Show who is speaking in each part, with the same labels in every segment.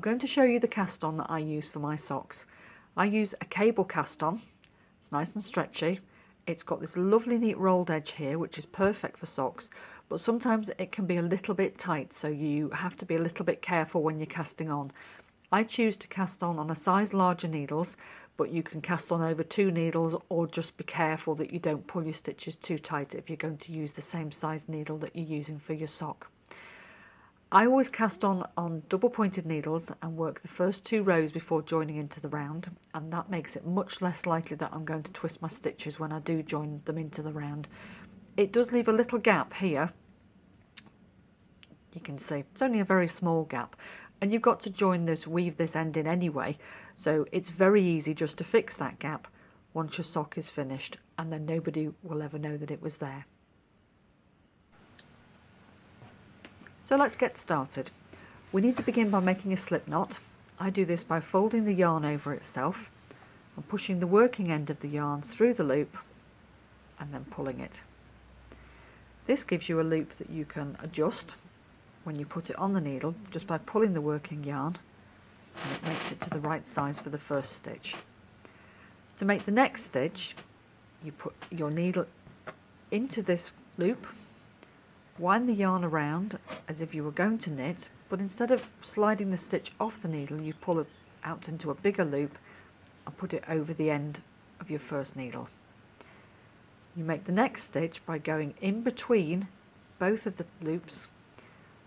Speaker 1: going to show you the cast on that I use for my socks. I use a cable cast on. It's nice and stretchy. It's got this lovely neat rolled edge here, which is perfect for socks, but sometimes it can be a little bit tight, so you have to be a little bit careful when you're casting on. I choose to cast on a size larger needles, but you can cast on over 2 needles, or just be careful that you don't pull your stitches too tight if you're going to use the same size needle that you're using for your sock. I always cast on double pointed needles and work the first 2 rows before joining into the round, and that makes it much less likely that I'm going to twist my stitches when I do join them into the round. It does leave a little gap here. You can see it's only a very small gap, and you've got to weave this end in anyway, so it's very easy just to fix that gap once your sock is finished, and then nobody will ever know that it was there. So let's get started. We need to begin by making a slip knot. I do this by folding the yarn over itself and pushing the working end of the yarn through the loop and then pulling it. This gives you a loop that you can adjust when you put it on the needle just by pulling the working yarn, and it makes it to the right size for the first stitch. To make the next stitch, you put your needle into this loop, wind the yarn around as if you were going to knit, but instead of sliding the stitch off the needle, you pull it out into a bigger loop and put it over the end of your first needle. You make the next stitch by going in between both of the loops,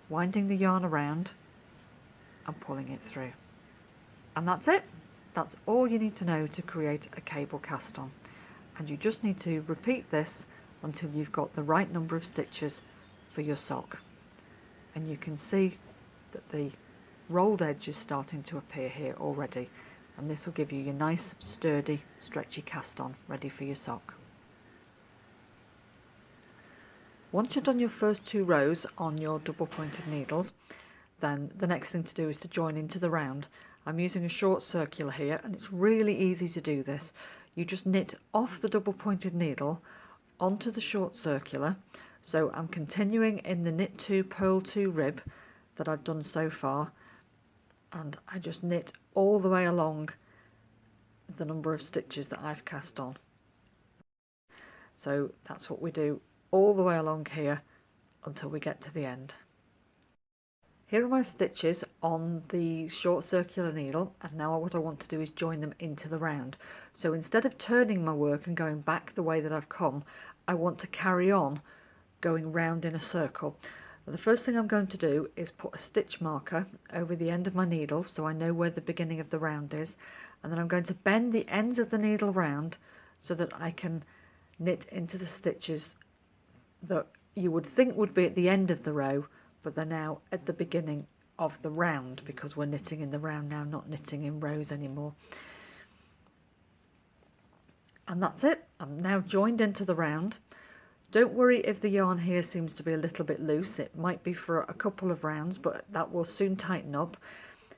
Speaker 1: winding the yarn around and pulling it through. And that's it. That's all you need to know to create a cable cast on. And you just need to repeat this until you've got the right number of stitches for your sock. And you can see that the rolled edge is starting to appear here already, and this will give you your nice sturdy stretchy cast on ready for your sock. Once you've done your first 2 rows on your double pointed needles, then the next thing to do is to join into the round. I'm using a short circular here, and it's really easy to do this. You just knit off the double pointed needle onto the short circular. So I'm continuing in the knit 2 purl 2 rib that I've done so far, and I just knit all the way along the number of stitches that I've cast on. So that's what we do all the way along here until we get to the end. Here are my stitches on the short circular needle, and now what I want to do is join them into the round. So instead of turning my work and going back the way that I've come, I want to carry on going round in a circle. The first thing I'm going to do is put a stitch marker over the end of my needle so I know where the beginning of the round is, and then I'm going to bend the ends of the needle round so that I can knit into the stitches that you would think would be at the end of the row, but they're now at the beginning of the round, because we're knitting in the round now, not knitting in rows anymore. And that's it. I'm now joined into the round. Don't worry if the yarn here seems to be a little bit loose. It might be for a couple of rounds, but that will soon tighten up.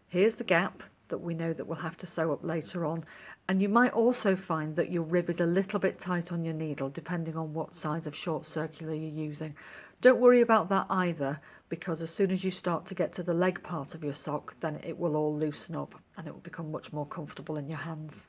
Speaker 1: Here's the gap that we know that we'll have to sew up later on. And you might also find that your rib is a little bit tight on your needle, depending on what size of short circular you're using. Don't worry about that either, because as soon as you start to get to the leg part of your sock, then it will all loosen up and it will become much more comfortable in your hands.